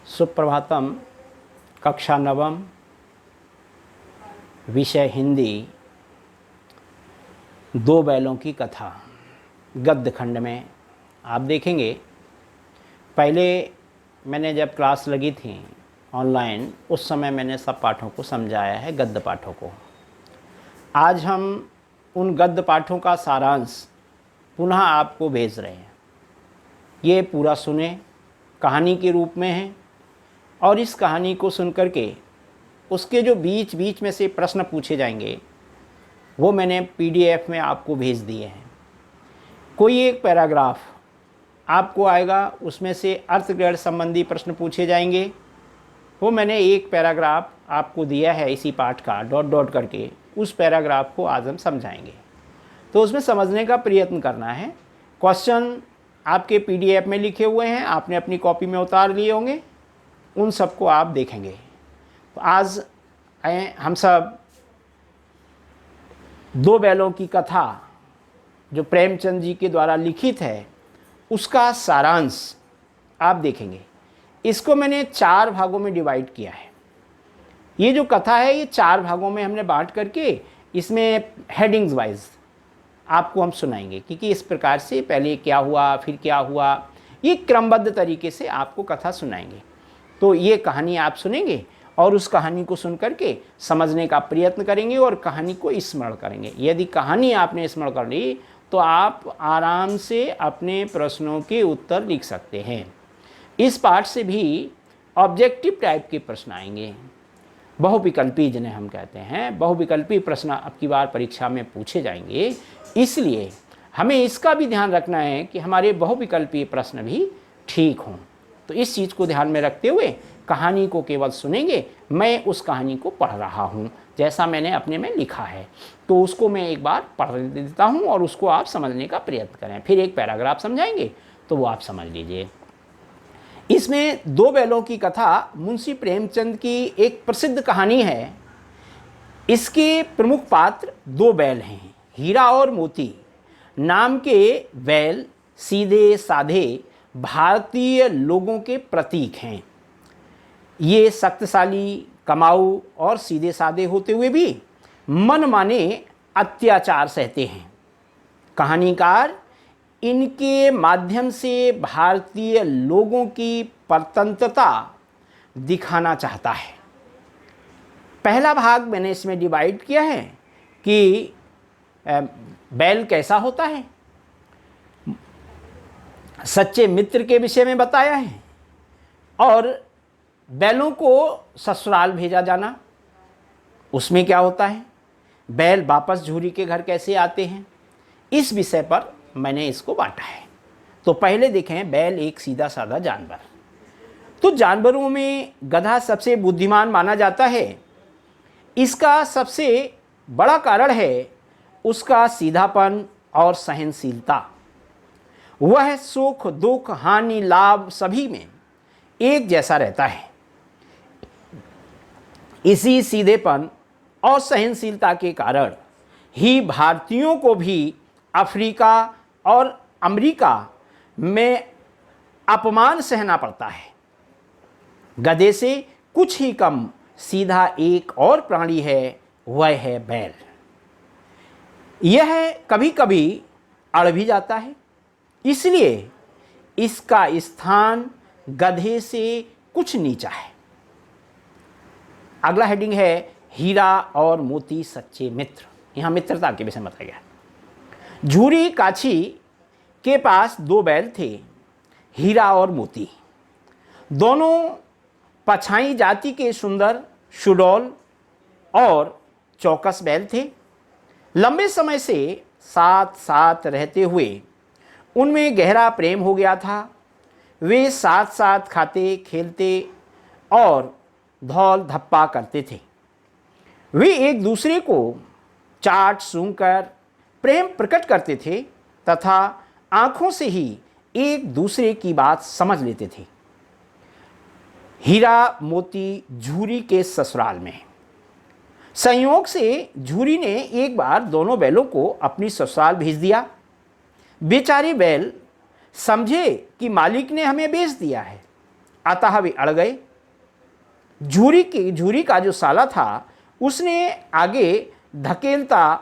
सुप्रभातम। कक्षा नवम, विषय हिंदी। दो बैलों की कथा गद्य खंड में आप देखेंगे। पहले मैंने जब क्लास लगी थी ऑनलाइन, उस समय मैंने सब पाठों को समझाया है, गद्य पाठों को। आज हम उन गद्य पाठों का सारांश पुनः आपको भेज रहे हैं। ये पूरा सुने, कहानी के रूप में है, और इस कहानी को सुनकर के उसके जो बीच बीच में से प्रश्न पूछे जाएंगे वो मैंने पीडीएफ में आपको भेज दिए हैं। कोई एक पैराग्राफ आपको आएगा, उसमें से अर्थग्रहण संबंधी प्रश्न पूछे जाएंगे। वो मैंने एक पैराग्राफ आपको दिया है इसी पाठ का, डॉट डॉट करके। उस पैराग्राफ को आज हम समझाएंगे, तो उसमें समझने का प्रयत्न करना है। क्वेश्चन आपके पीडीएफ में लिखे हुए हैं, आपने अपनी कॉपी में उतार लिए होंगे, उन सबको आप देखेंगे। तो आज हम सब दो बैलों की कथा जो प्रेमचंद जी के द्वारा लिखित है उसका सारांश आप देखेंगे। इसको मैंने 4 भागों में डिवाइड किया है। ये जो कथा है ये 4 भागों में हमने बांट करके इसमें हेडिंग्स वाइज आपको हम सुनाएंगे कि इस प्रकार से पहले क्या हुआ, फिर क्या हुआ, ये क्रमबद्ध तरीके से आपको कथा सुनाएंगे। तो ये कहानी आप सुनेंगे और उस कहानी को सुन करके समझने का प्रयत्न करेंगे और कहानी को स्मरण करेंगे। यदि कहानी आपने स्मरण कर ली तो आप आराम से अपने प्रश्नों के उत्तर लिख सकते हैं। इस पाठ से भी ऑब्जेक्टिव टाइप के प्रश्न आएंगे, बहुविकल्पी जिन्हें हम कहते हैं, बहुविकल्पी प्रश्न अब की बार परीक्षा में पूछे जाएंगे। इसलिए हमें इसका भी ध्यान रखना है कि हमारे बहुविकल्पी प्रश्न भी ठीक हों। तो इस चीज़ को ध्यान में रखते हुए कहानी को केवल सुनेंगे। मैं उस कहानी को पढ़ रहा हूँ जैसा मैंने अपने में लिखा है, तो उसको मैं एक बार पढ़ देता हूँ और उसको आप समझने का प्रयत्न करें। फिर एक पैराग्राफ समझाएंगे तो वो आप समझ लीजिए। इसमें दो बैलों की कथा मुंशी प्रेमचंद की एक प्रसिद्ध कहानी है। इसके प्रमुख पात्र 2 बैल हैं, हीरा और मोती नाम के बैल सीधे साधे भारतीय लोगों के प्रतीक हैं। ये शक्तिशाली, कमाऊ और सीधे साधे होते हुए भी मनमाने अत्याचार सहते हैं। कहानीकार इनके माध्यम से भारतीय लोगों की परतंत्रता दिखाना चाहता है। पहला भाग मैंने इसमें डिवाइड किया है कि बैल कैसा होता है, सच्चे मित्र के विषय में बताया है, और बैलों को ससुराल भेजा जाना उसमें क्या होता है, बैल वापस झूरी के घर कैसे आते हैं, इस विषय पर मैंने इसको बांटा है। तो पहले देखें, बैल एक सीधा साधा जानवर। तो जानवरों में गधा सबसे बुद्धिमान माना जाता है। इसका सबसे बड़ा कारण है उसका सीधापन और सहनशीलता। वह सुख दुख हानि लाभ सभी में एक जैसा रहता है। इसी सीधेपन और सहनशीलता के कारण ही भारतीयों को भी अफ्रीका और अमेरिका में अपमान सहना पड़ता है। गधे से कुछ ही कम सीधा एक और प्राणी है, वह है बैल। यह कभी कभी अड़ भी जाता है, इसलिए इसका स्थान गधे से कुछ नीचा है। अगला हेडिंग है हीरा और मोती सच्चे मित्र। यहाँ मित्रता के विषय में बताया गया। झूरी काछी के पास 2 बैल थे, हीरा और मोती। दोनों पछाई जाति के सुंदर, सुडौल और चौकस बैल थे। लंबे समय से साथ साथ रहते हुए उनमें गहरा प्रेम हो गया था। वे साथ साथ खाते, खेलते और धौल धप्पा करते थे। वे एक दूसरे को चाट सूंघकर प्रेम प्रकट करते थे तथा आंखों से ही एक दूसरे की बात समझ लेते थे। हीरा मोती झूरी के ससुराल में। संयोग से झूरी ने एक बार दोनों बैलों को अपनी ससुराल भेज दिया। बेचारे बैल समझे कि मालिक ने हमें बेच दिया है, अतः वे अड़ गए। झूरी का जो साला था उसने आगे धकेलता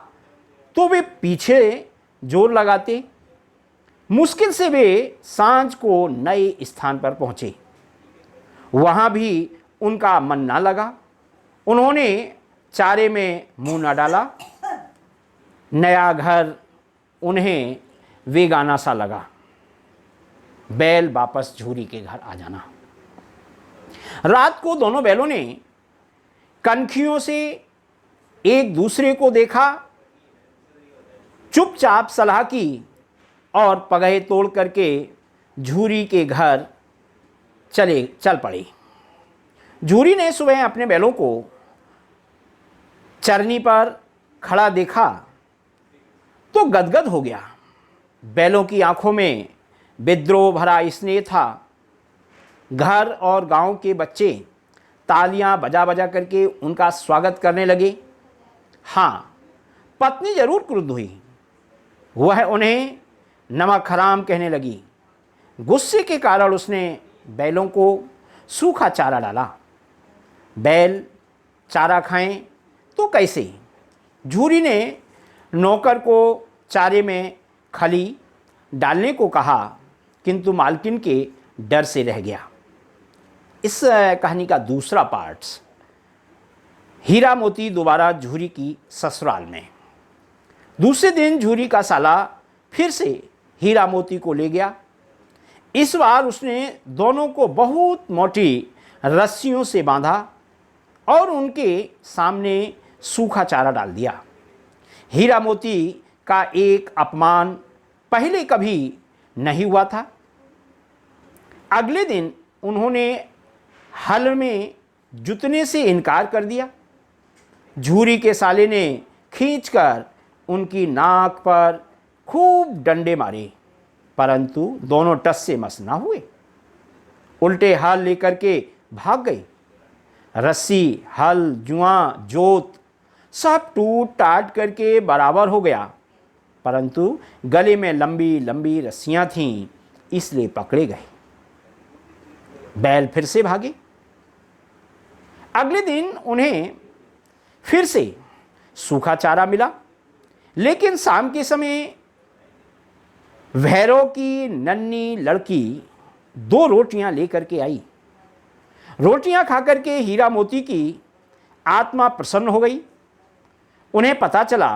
तो वे पीछे जोर लगाते। मुश्किल से वे सांझ को नए स्थान पर पहुंचे। वहां भी उनका मन ना लगा। उन्होंने चारे में मुंह न डाला। नया घर उन्हें बेगाना सा लगा। बैल वापस झूरी के घर आ जाना। रात को दोनों बैलों ने कनखियों से एक दूसरे को देखा, चुपचाप सलाह की और पगहे तोड़ करके झूरी के घर चल पड़े। झूरी ने सुबह अपने बैलों को चरनी पर खड़ा देखा तो गदगद हो गया। बैलों की आंखों में विद्रोह भरा स्नेह था। घर और गांव के बच्चे तालियां बजा बजा करके उनका स्वागत करने लगे। हाँ, पत्नी जरूर क्रुद्ध हुई। वह उन्हें नमक हराम कहने लगी। गुस्से के कारण उसने बैलों को सूखा चारा डाला। बैल चारा खाएं तो कैसे? झूरी ने नौकर को चारे में खली डालने को कहा, किंतु मालकिन के डर से रह गया। इस कहानी का दूसरा पार्ट, हीरा मोती दोबारा झूरी की ससुराल में। दूसरे दिन झूरी का साला फिर से हीरा मोती को ले गया। इस बार उसने दोनों को बहुत मोटी रस्सियों से बांधा और उनके सामने सूखा चारा डाल दिया। हीरा मोती का एक अपमान पहले कभी नहीं हुआ था। अगले दिन उन्होंने हल में जुतने से इनकार कर दिया। झूरी के साले ने खींचकर उनकी नाक पर खूब डंडे मारे, परंतु दोनों टस से मस ना हुए। उल्टे हाल लेकर के भाग गए। रस्सी, हल, जुआं, जोत सब टूट टाट करके बराबर हो गया, परंतु गले में लंबी लंबी रस्सियां थीं, इसलिए पकड़े गए। बैल फिर से भागे। अगले दिन उन्हें फिर से सूखा चारा मिला, लेकिन शाम के समय भैरव की नन्ही लड़की 2 रोटियां लेकर के आई। रोटियां खाकर के हीरा मोती की आत्मा प्रसन्न हो गई। उन्हें पता चला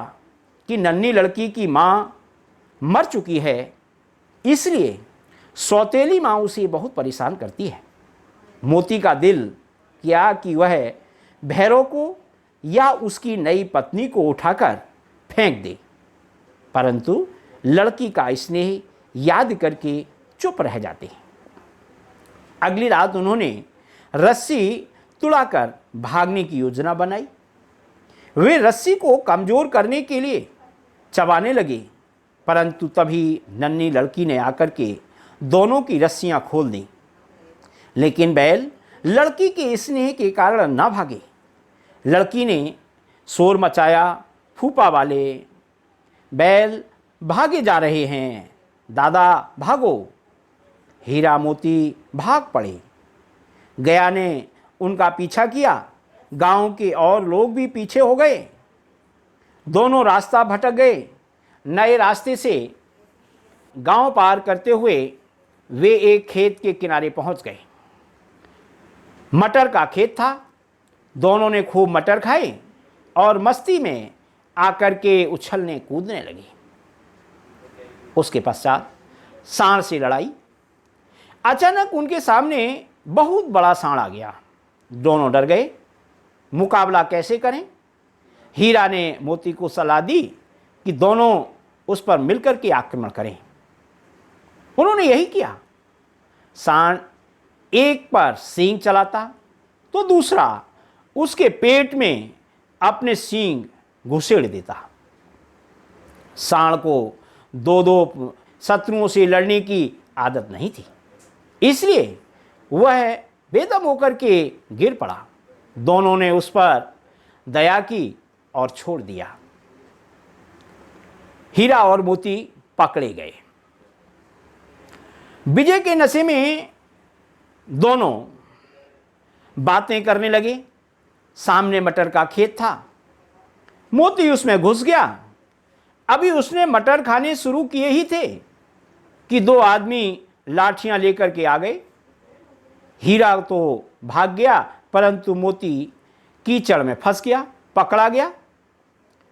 कि नन्ही लड़की की माँ मर चुकी है, इसलिए सौतेली माँ उसे बहुत परेशान करती है। मोती का दिल किया कि वह भैरव को या उसकी नई पत्नी को उठाकर फेंक दे, परंतु लड़की का स्नेह याद करके चुप रह जाते हैं। अगली रात उन्होंने रस्सी तुड़ाकर भागने की योजना बनाई। वे रस्सी को कमजोर करने के लिए चबाने लगे, परंतु तभी नन्ही लड़की ने आकर के दोनों की रस्सियां खोल दी। लेकिन बैल लड़की के स्नेह के कारण ना भागे। लड़की ने शोर मचाया, फूफा वाले बैल भागे जा रहे हैं, दादा भागो। हीरा मोती भाग पड़े। गया ने उनका पीछा किया। गांव के और लोग भी पीछे हो गए। दोनों रास्ता भटक गए। नए रास्ते से गांव पार करते हुए वे एक खेत के किनारे पहुंच गए। मटर का खेत था। दोनों ने खूब मटर खाए और मस्ती में आकर के उछलने कूदने लगे। उसके पश्चात सांड से लड़ाई। अचानक उनके सामने बहुत बड़ा सांड आ गया। दोनों डर गए। मुकाबला कैसे करें? हीरा ने मोती को सलाह दी कि दोनों उस पर मिलकर के आक्रमण करें। उन्होंने यही किया। सांड एक पर सींग चलाता तो दूसरा उसके पेट में अपने सींग घुसेड़ देता। सांड को 2-2 शत्रुओं से लड़ने की आदत नहीं थी, इसलिए वह बेदम होकर के गिर पड़ा। दोनों ने उस पर दया की और छोड़ दिया। हीरा और मोती पकड़े गए। विजय के नशे में दोनों बातें करने लगे। सामने मटर का खेत था, मोती उसमें घुस गया। अभी उसने मटर खाने शुरू किए ही थे कि दो आदमी लाठियां लेकर के आ गए। हीरा तो भाग गया, परंतु मोती कीचड़ में फंस गया, पकड़ा गया।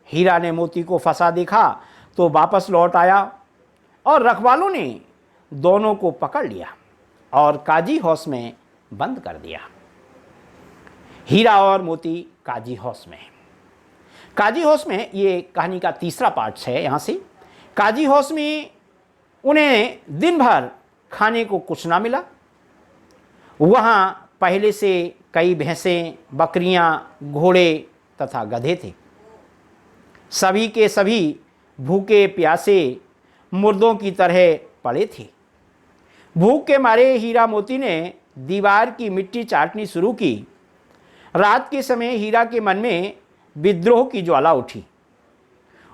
हीरा ने मोती को फंसा देखा तो वापस लौट आया और रखवालों ने दोनों को पकड़ लिया और काजी हाउस में बंद कर दिया। हीरा और मोती काजी हाउस में। काजी हाउस में ये कहानी का तीसरा पार्ट है। यहाँ से काजी हाउस में उन्हें दिन भर खाने को कुछ ना मिला। वहाँ पहले से कई भैंसें, बकरियाँ, घोड़े तथा गधे थे। सभी के सभी भूखे प्यासे मुर्दों की तरह पड़े थे। भूख के मारे हीरा मोती ने दीवार की मिट्टी चाटनी शुरू की। रात के समय हीरा के मन में विद्रोह की ज्वाला उठी।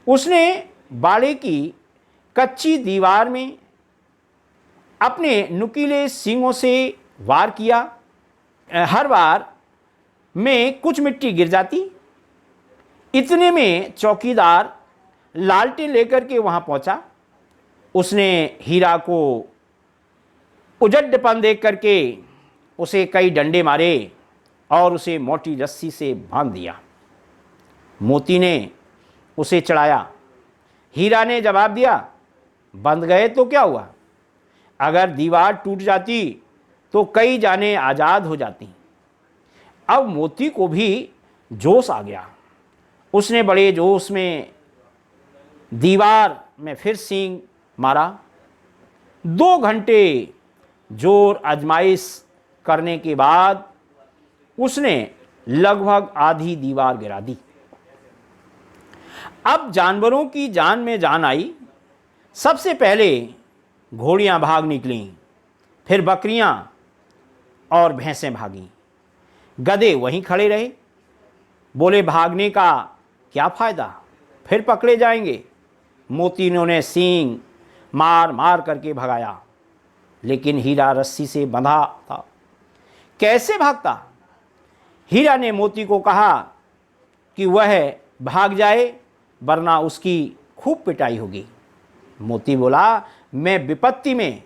उसने बाड़े की कच्ची दीवार में अपने नुकीले सींगों से वार किया। हर बार में कुछ मिट्टी गिर जाती। इतने में चौकीदार लालटेन लेकर के वहां पहुंचा। उसने हीरा को उजड्डपन देख करके उसे कई डंडे मारे और उसे मोटी रस्सी से बांध दिया। मोती ने उसे चढ़ाया। हीरा ने जवाब दिया, बंध गए तो क्या हुआ? अगर दीवार टूट जाती तो कई जानें आज़ाद हो जाती। अब मोती को भी जोश आ गया। उसने बड़े जोश में दीवार में फिर सींग मारा। 2 घंटे जोर आजमाइश करने के बाद उसने लगभग आधी दीवार गिरा दी। अब जानवरों की जान में जान आई। सबसे पहले घोड़ियां भाग निकलीं, फिर बकरियां और भैंसें भागीं। गधे वहीं खड़े रहे। बोले, भागने का क्या फ़ायदा, फिर पकड़े जाएंगे। मोती ने उन्हें सींग मार मार करके भगाया, लेकिन हीरा रस्सी से बंधा था। कैसे भागता? हीरा ने मोती को कहा कि वह भाग जाए, वरना उसकी खूब पिटाई होगी। मोती बोला, मैं विपत्ति में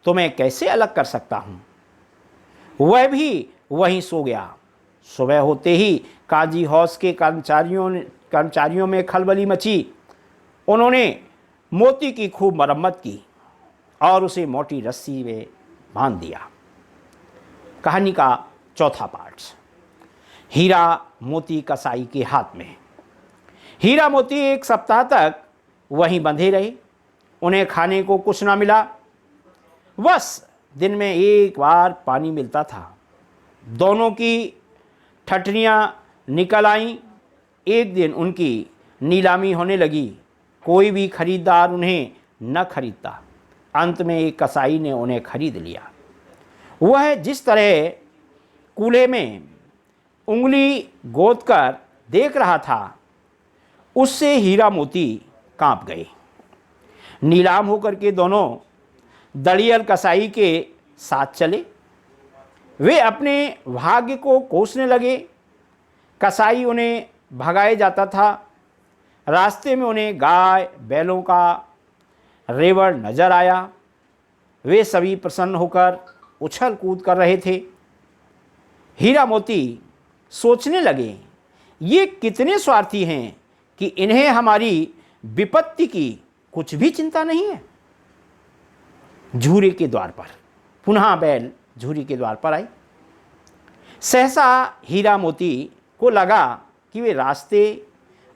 तुम्हें कैसे अलग कर सकता हूँ। वह भी वहीं सो गया। सुबह होते ही काजी हाउस के कर्मचारियों में खलबली मची। उन्होंने मोती की खूब मरम्मत की और उसे मोटी रस्सी में बांध दिया। कहानी का चौथा पार्ट, हीरा मोती कसाई के हाथ में। हीरा मोती 1 सप्ताह तक वहीं बंधे रहे। उन्हें खाने को कुछ ना मिला। बस दिन में 1 बार पानी मिलता था। दोनों की ठठनियाँ निकल आईं। एक दिन उनकी नीलामी होने लगी। कोई भी खरीदार उन्हें न खरीदता। अंत में एक कसाई ने उन्हें खरीद लिया। वह जिस तरह कूल्हे में उंगली गोद कर देख रहा था, उससे हीरा मोती कांप गए। नीलाम होकर के दोनों दड़ियल कसाई के साथ चले। वे अपने भाग्य को कोसने लगे। कसाई उन्हें भगाए जाता था। रास्ते में उन्हें गाय बैलों का रेवड़ नजर आया। वे सभी प्रसन्न होकर उछल कूद कर रहे थे। हीरा मोती सोचने लगे, ये कितने स्वार्थी हैं कि इन्हें हमारी विपत्ति की कुछ भी चिंता नहीं है। झूरे के द्वार पर पुनः बैल झूरी के द्वार पर आई। सहसा हीरा मोती को लगा कि वे रास्ते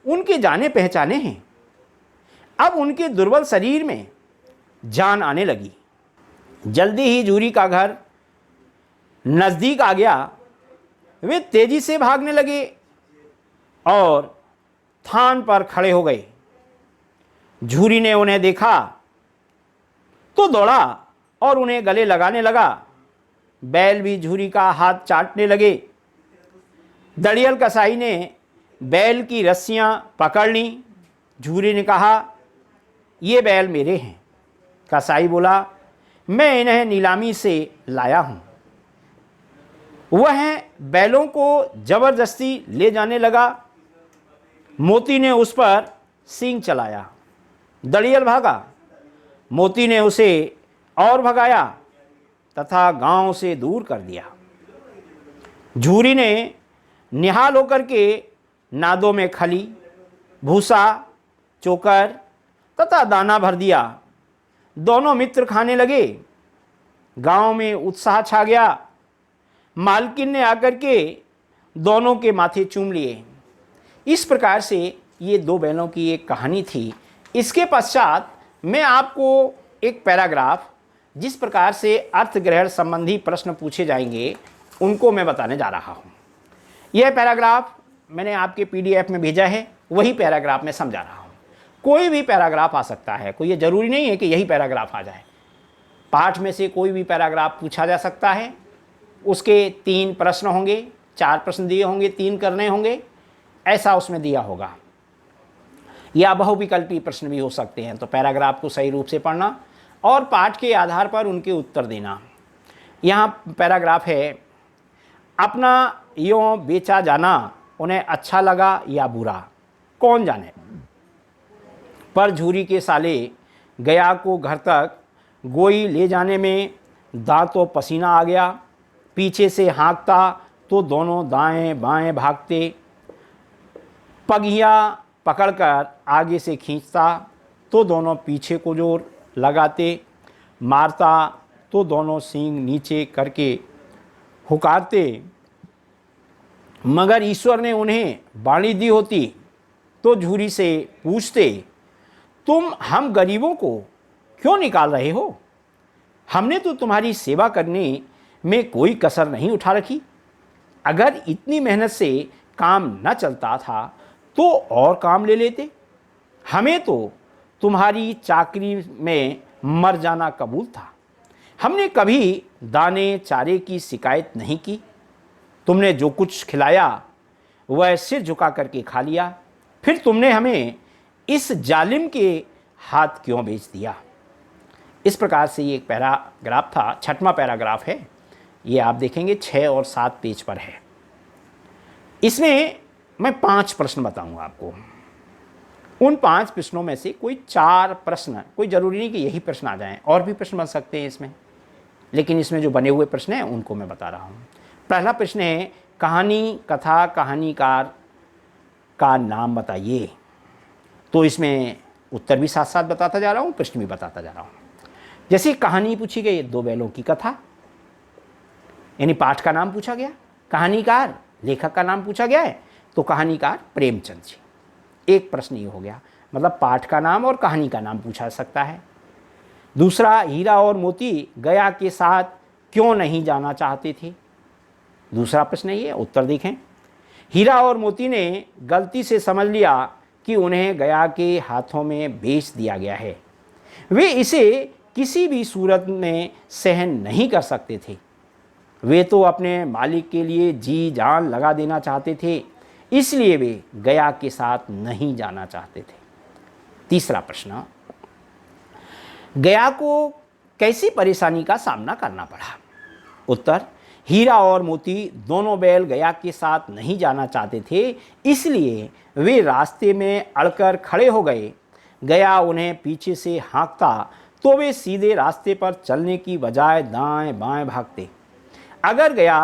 उनके जाने पहचाने हैं। अब उनके दुर्बल शरीर में जान आने लगी। जल्दी ही झूरी का घर नज़दीक आ गया। वे तेजी से भागने लगे और थान पर खड़े हो गए। झूरी ने उन्हें देखा तो दौड़ा और उन्हें गले लगाने लगा। बैल भी झूरी का हाथ चाटने लगे। दड़ियल कसाई ने बैल की रस्सियां पकड़ लीं। झूरी ने कहा, ये बैल मेरे हैं। कसाई बोला, मैं इन्हें नीलामी से लाया हूँ। वह बैलों को जबरदस्ती ले जाने लगा। मोती ने उस पर सींग चलाया, दड़ियल भागा। मोती ने उसे और भगाया तथा गांव से दूर कर दिया। झूरी ने निहाल होकर के नादों में खली, भूसा, चोकर तथा दाना भर दिया। दोनों मित्र खाने लगे। गांव में उत्साह छा गया। मालकिन ने आकर के दोनों के माथे चूम लिए। इस प्रकार से ये दो बैलों की एक कहानी थी। इसके पश्चात मैं आपको एक पैराग्राफ, जिस प्रकार से अर्थ ग्रहण संबंधी प्रश्न पूछे जाएंगे उनको मैं बताने जा रहा हूँ। यह पैराग्राफ मैंने आपके PDF में भेजा है, वही पैराग्राफ मैं समझा रहा हूँ। कोई भी पैराग्राफ आ सकता है, कोई ये जरूरी नहीं है कि यही पैराग्राफ आ जाए। पाठ में से कोई भी पैराग्राफ पूछा जा सकता है। उसके 3 प्रश्न होंगे, 4 प्रश्न दिए होंगे, 3 करने होंगे, ऐसा उसमें दिया होगा। या बहुविकल्पी प्रश्न भी हो सकते हैं। तो पैराग्राफ को सही रूप से पढ़ना और पाठ के आधार पर उनके उत्तर देना। यहाँ पैराग्राफ है, अपना यों बेचा जाना उन्हें अच्छा लगा या बुरा, कौन जाने। पर झूरी के साले गया को घर तक गोई ले जाने में दांतों पसीना आ गया। पीछे से हाँकता तो दोनों दाएं बाएं भागते। पगिया पकड़कर आगे से खींचता तो दोनों पीछे को जोर लगाते। मारता तो दोनों सींग नीचे करके हुकारते। मगर ईश्वर ने उन्हें बाणी दी होती तो झूरी से पूछते, तुम हम गरीबों को क्यों निकाल रहे हो? हमने तो तुम्हारी सेवा करने में कोई कसर नहीं उठा रखी। अगर इतनी मेहनत से काम न चलता था तो और काम ले लेते। हमें तो तुम्हारी चाकरी में मर जाना कबूल था। हमने कभी दाने चारे की शिकायत नहीं की। तुमने जो कुछ खिलाया वह सिर झुका करके खा लिया। फिर तुमने हमें इस जालिम के हाथ क्यों बेच दिया? इस प्रकार से ये एक पैराग्राफ था। 6वां पैराग्राफ है, ये आप देखेंगे 6 और 7 पेज पर है। इसमें मैं 5 प्रश्न बताऊंगा आपको। उन 5 प्रश्नों में से कोई 4 प्रश्न, कोई ज़रूरी नहीं कि यही प्रश्न आ जाएं, और भी प्रश्न बन सकते हैं इसमें, लेकिन इसमें जो बने हुए प्रश्न हैं उनको मैं बता रहा हूँ। पहला प्रश्न है, कहानी कथा कहानीकार का नाम बताइए। तो इसमें उत्तर भी साथ साथ बताता जा रहा हूँ, प्रश्न भी बताता जा रहा हूँ। जैसे कहानी पूछी गई, 2 बैलों की कथा, यानी पाठ का नाम पूछा गया। कहानीकार, लेखक का नाम पूछा गया है, तो कहानीकार प्रेमचंद जी। एक प्रश्न ये हो गया, मतलब पाठ का नाम और कहानी का नाम पूछा सकता है। दूसरा, हीरा और मोती गया के साथ क्यों नहीं जाना चाहते थे? दूसरा प्रश्न ये, उत्तर देखें। हीरा और मोती ने गलती से समझ लिया कि उन्हें गया के हाथों में बेच दिया गया है। वे इसे किसी भी सूरत में सहन नहीं कर सकते थे। वे तो अपने मालिक के लिए जी जान लगा देना चाहते थे, इसलिए वे गया के साथ नहीं जाना चाहते थे। तीसरा प्रश्न, गया को कैसी परेशानी का सामना करना पड़ा? उत्तर, हीरा और मोती दोनों बैल गया के साथ नहीं जाना चाहते थे, इसलिए वे रास्ते में अड़कर खड़े हो गए। गया उन्हें पीछे से हाँकता तो वे सीधे रास्ते पर चलने की बजाय दाएं बाएं भागते। अगर गया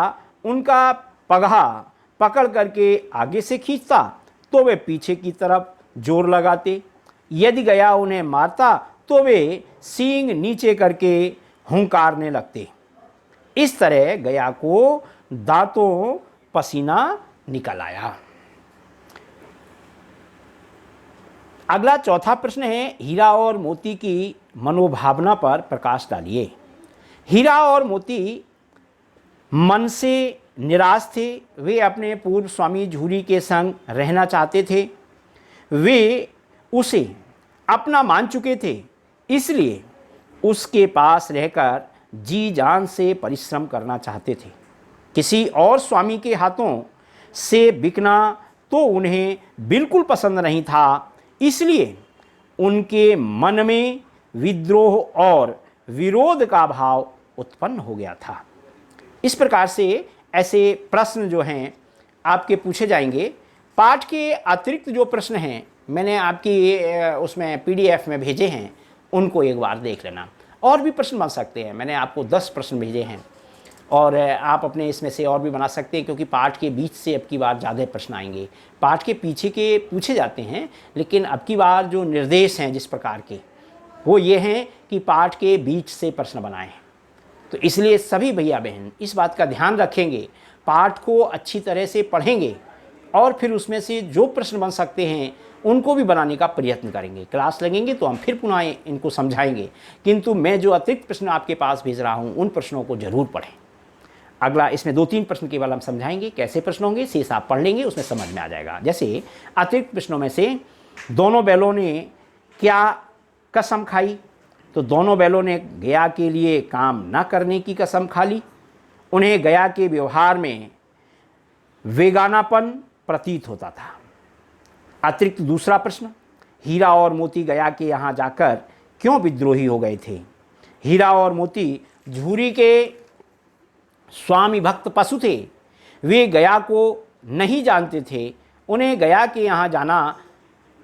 उनका पगहा पकड़ करके आगे से खींचता तो वे पीछे की तरफ जोर लगाते। यदि गया उन्हें मारता तो वे सींग नीचे करके हुंकारने लगते। इस तरह गया को दांतों पसीना निकल आया। अगला चौथा प्रश्न है, हीरा और मोती की मनोभावना पर प्रकाश डालिए। हीरा और मोती मन से निराश थे। वे अपने पूर्व स्वामी झूरी के संग रहना चाहते थे। वे उसे अपना मान चुके थे, इसलिए उसके पास रहकर जी जान से परिश्रम करना चाहते थे। किसी और स्वामी के हाथों से बिकना तो उन्हें बिल्कुल पसंद नहीं था, इसलिए उनके मन में विद्रोह और विरोध का भाव उत्पन्न हो गया था। इस प्रकार से ऐसे प्रश्न जो हैं आपके पूछे जाएंगे। पाठ के अतिरिक्त जो प्रश्न हैं मैंने आपकी उसमें PDF में भेजे हैं, उनको एक बार देख लेना। और भी प्रश्न बन सकते हैं, मैंने आपको 10 प्रश्न भेजे हैं और आप अपने इसमें से और भी बना सकते हैं, क्योंकि पाठ के बीच से अब की बार ज़्यादा प्रश्न आएंगे। पाठ के पीछे के पूछे जाते हैं, लेकिन अब की बार जो निर्देश हैं जिस प्रकार के, वो ये हैं कि पाठ के बीच से प्रश्न बनाएं। तो इसलिए सभी भैया बहन इस बात का ध्यान रखेंगे, पाठ को अच्छी तरह से पढ़ेंगे और फिर उसमें से जो प्रश्न बन सकते हैं उनको भी बनाने का प्रयत्न करेंगे। क्लास लगेंगे तो हम फिर पुनः इनको समझाएंगे, किंतु मैं जो अतिरिक्त प्रश्न आपके पास भेज रहा हूँ उन प्रश्नों को जरूर पढ़ें। अगला इसमें 2-3 प्रश्न केवल हम समझाएंगे, कैसे प्रश्न होंगे शेष आप पढ़ लेंगे, उसमें समझ में आ जाएगा। जैसे अतिरिक्त प्रश्नों में से दोनों बैलों ने क्या कसम खाई, तो दोनों बैलों ने गया के लिए काम न करने की कसम खा ली। उन्हें गया के व्यवहार में वेगानापन प्रतीत होता था। अतिरिक्त दूसरा प्रश्न, हीरा और मोती गया के यहाँ जाकर क्यों विद्रोही हो गए थे। हीरा और मोती झूरी के स्वामी भक्त पशु थे, वे गया को नहीं जानते थे। उन्हें गया के यहाँ जाना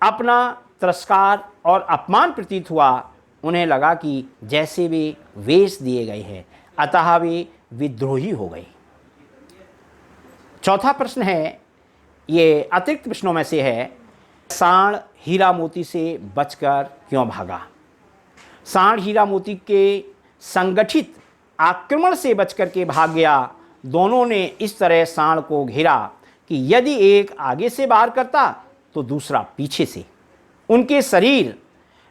अपना तिरस्कार और अपमान प्रतीत हुआ। उन्हें लगा कि जैसे वे वेश दिए गए हैं, अतः वे विद्रोही हो गए। चौथा प्रश्न है, ये अतिरिक्त प्रश्नों में से है, सांड हीरा मोती से बचकर क्यों भागा। सांड हीरा मोती के संगठित आक्रमण से बचकर के भाग गया। दोनों ने इस तरह सांड को घेरा कि यदि एक आगे से वार करता तो दूसरा पीछे से उनके शरीर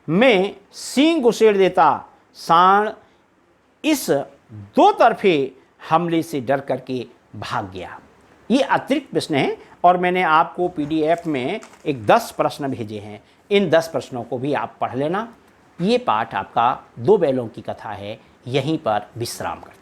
में सींग घुसेड़ देता। सांड इस दो तरफे हमले से डर करके भाग गया। ये अतिरिक्त प्रश्न हैं और मैंने आपको PDF में एक 10 प्रश्न भेजे हैं। इन 10 प्रश्नों को भी आप पढ़ लेना। ये पाठ आपका 2 बैलों की कथा है, यहीं पर विश्राम करते हैं।